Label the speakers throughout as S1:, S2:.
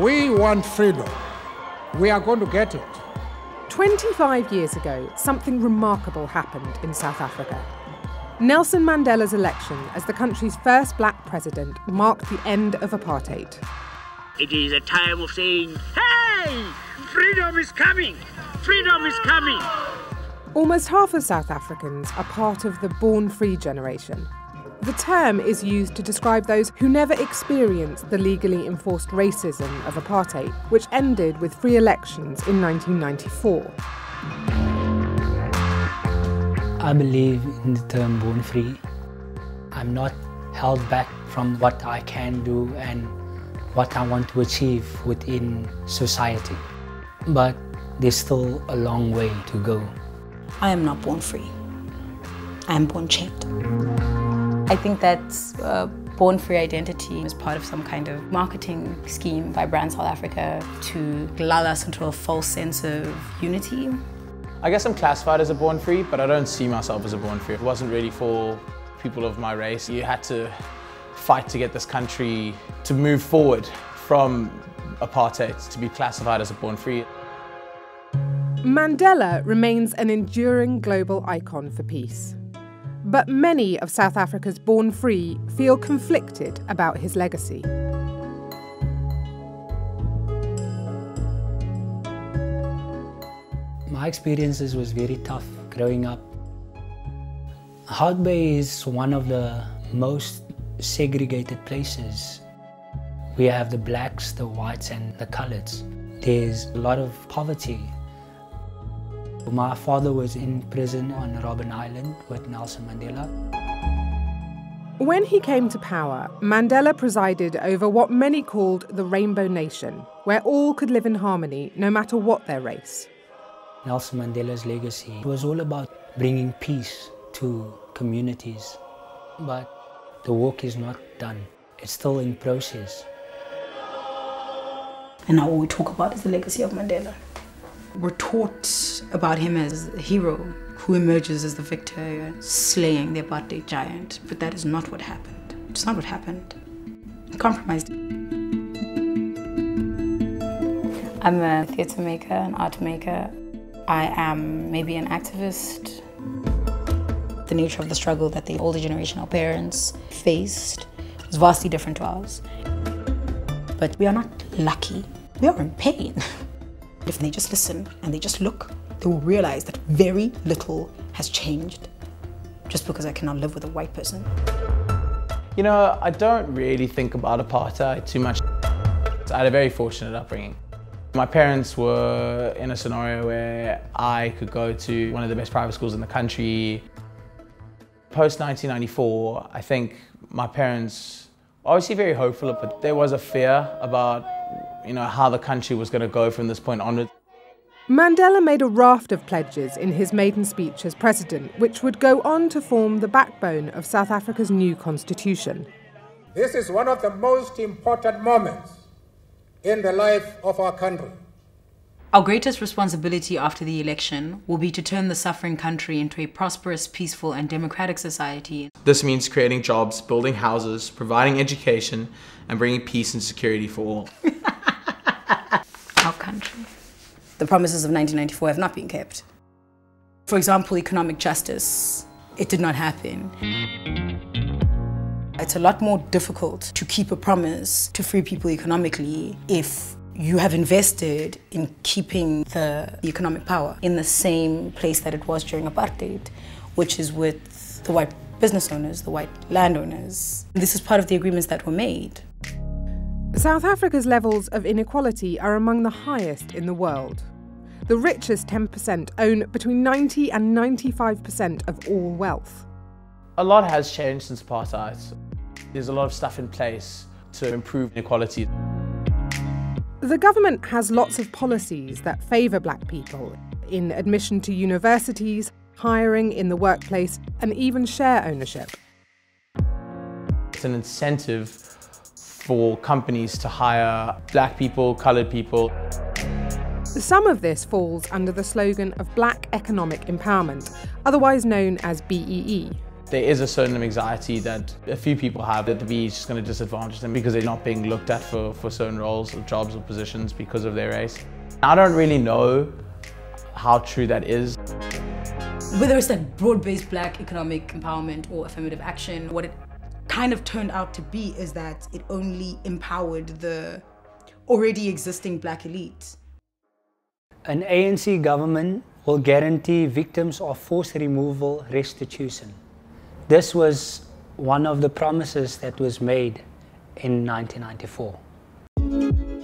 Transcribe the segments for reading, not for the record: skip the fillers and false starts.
S1: We want freedom. We are going to get it.
S2: 25 years ago, something remarkable happened in South Africa. Nelson Mandela's election as the country's first black president marked the end of apartheid.
S3: It is a time of saying, hey, freedom is coming! Freedom is coming!
S2: Almost half of South Africans are part of the born-free generation. The term is used to describe those who never experienced the legally enforced racism of apartheid, which ended with free elections in 1994.
S4: I believe in the term born free. I'm not held back from what I can do and what I want to achieve within society. But there's still a long way to go.
S5: I am not born free. I am born chained.
S6: I think that born-free identity is part of some kind of marketing scheme by Brand South Africa to lull us into a false sense of unity.
S7: I guess I'm classified as a born-free, but I don't see myself as a born-free. It wasn't really for people of my race. You had to fight to get this country to move forward from apartheid to be classified as a born-free.
S2: Mandela remains an enduring global icon for peace. But many of South Africa's born free feel conflicted about his legacy.
S4: My experiences was very tough growing up. Hout Bay is one of the most segregated places. We have the blacks, the whites and the coloureds. There's a lot of poverty. My father was in prison on Robben Island with Nelson Mandela.
S2: When he came to power, Mandela presided over what many called the Rainbow Nation, where all could live in harmony no matter what their race.
S4: Nelson Mandela's legacy was all about bringing peace to communities. But the work is not done. It's still in process.
S5: And now all we talk about is the legacy of Mandela. We're taught about him as a hero who emerges as the victor, slaying the apartheid giant. But that is not what happened. It's not what happened. He compromised.
S6: I'm a theatre maker, an art maker. I am maybe an activist.
S5: The nature of the struggle that the older generation, our parents, faced was vastly different to ours. But we are not lucky. We are in pain. If they just listen and they just look, they will realize that very little has changed just because I cannot live with a white person.
S7: You know, I don't really think about apartheid too much. I had a very fortunate upbringing. My parents were in a scenario where I could go to one of the best private schools in the country. Post-1994, I think my parents were obviously very hopeful, but there was a fear about how the country was going to go from this point onward.
S2: Mandela made a raft of pledges in his maiden speech as president, which would go on to form the backbone of South Africa's new constitution.
S1: This is one of the most important moments in the life of our country.
S5: Our greatest responsibility after the election will be to turn the suffering country into a prosperous, peaceful and democratic society.
S7: This means creating jobs, building houses, providing education and bringing peace and security for all.
S5: Our country. The promises of 1994 have not been kept. For example, economic justice. It did not happen. It's a lot more difficult to keep a promise to free people economically if you have invested in keeping the economic power in the same place that it was during apartheid, which is with the white business owners, the white landowners. This is part of the agreements that were made.
S2: South Africa's levels of inequality are among the highest in the world. The richest 10% own between 90 and 95% of all wealth.
S7: A lot has changed since apartheid. There's a lot of stuff in place to improve inequality.
S2: The government has lots of policies that favour black people in admission to universities, hiring in the workplace, and even share ownership.
S7: It's an incentive for companies to hire black people, coloured people.
S2: Some of this falls under the slogan of Black Economic Empowerment, otherwise known as BEE.
S7: There is a certain anxiety that a few people have that the BE is just going to disadvantage them because they're not being looked at for certain roles or jobs or positions because of their race. I don't really know how true that is.
S5: Whether it's that broad-based black economic empowerment or affirmative action, what it kind of turned out to be is that it only empowered the already existing black elite.
S4: An ANC government will guarantee victims of forced removal restitution. This was one of the promises that was made in 1994.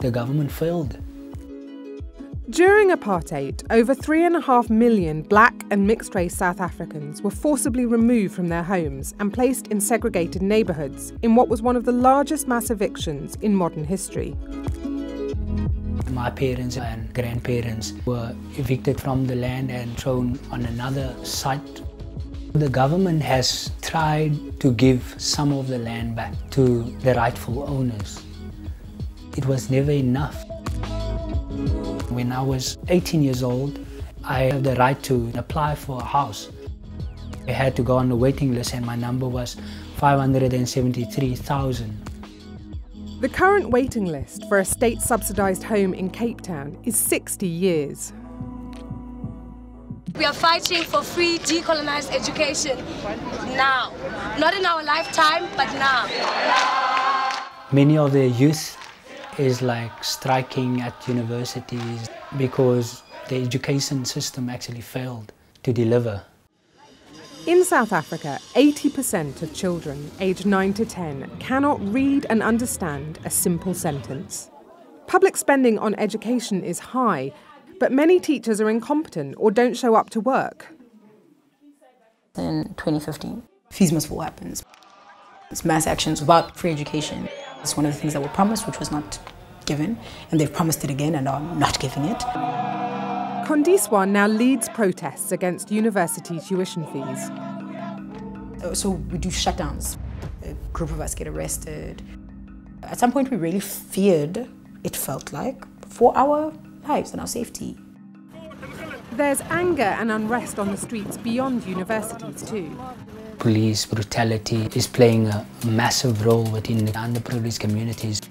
S4: The government failed.
S2: During apartheid, over 3.5 million black and mixed-race South Africans were forcibly removed from their homes and placed in segregated neighbourhoods in what was one of the largest mass evictions in modern history.
S4: My parents and grandparents were evicted from the land and thrown on another site. The government has tried to give some of the land back to the rightful owners. It was never enough. When I was 18 years old, I had the right to apply for a house. I had to go on the waiting list and my number was 573,000.
S2: The current waiting list for a state-subsidised home in Cape Town is 60 years.
S8: We are fighting for free decolonised education now. Not in our lifetime, but now.
S4: Many of the youth is like striking at universities because the education system actually failed to deliver.
S2: In South Africa, 80% of children aged 9 to 10 cannot read and understand a simple sentence. Public spending on education is high, but many teachers are incompetent or don't show up to work.
S5: In 2015, fees must fall happens. It's mass actions about free education. It's one of the things that were promised, which was not given, and they've promised it again and are not giving it.
S2: Kondiswa now leads protests against university tuition fees.
S5: So we do shutdowns. A group of us get arrested. At some point we really feared, it felt like, for our lives and our safety.
S2: There's anger and unrest on the streets beyond universities too.
S4: Police brutality is playing a massive role within the underprivileged communities.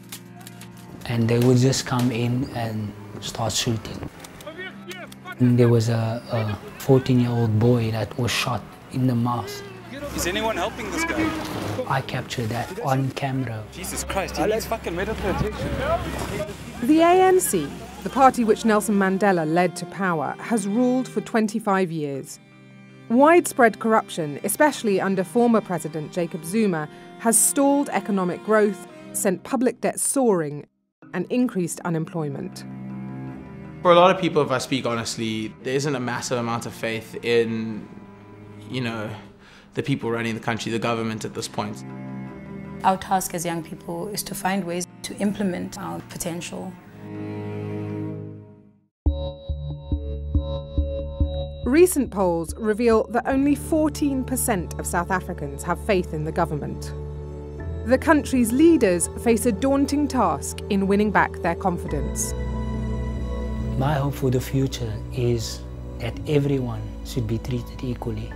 S4: And they would just come in and start shooting. And there was a 14-year-old boy that was shot in the mouth.
S9: Is anyone helping this guy?
S4: I captured that on camera.
S9: Jesus Christ, he needs fucking medical attention.
S2: The ANC, the party which Nelson Mandela led to power, has ruled for 25 years. Widespread corruption, especially under former President Jacob Zuma, has stalled economic growth, sent public debt soaring, and increased unemployment.
S7: For a lot of people, if I speak honestly, there isn't a massive amount of faith in, the people running the country, the government at this point.
S5: Our task as young people is to find ways to implement our potential.
S2: Recent polls reveal that only 14% of South Africans have faith in the government. The country's leaders face a daunting task in winning back their confidence.
S4: My hope for the future is that everyone should be treated equally.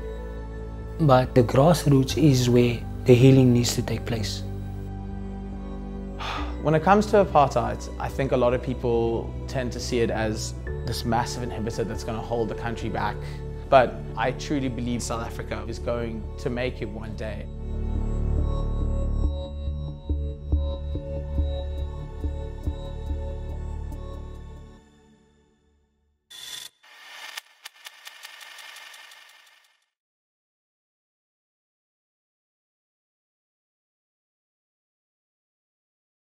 S4: But the grassroots is where the healing needs to take place.
S7: When it comes to apartheid, I think a lot of people tend to see it as this massive inhibitor that's going to hold the country back. But I truly believe South Africa is going to make it one day.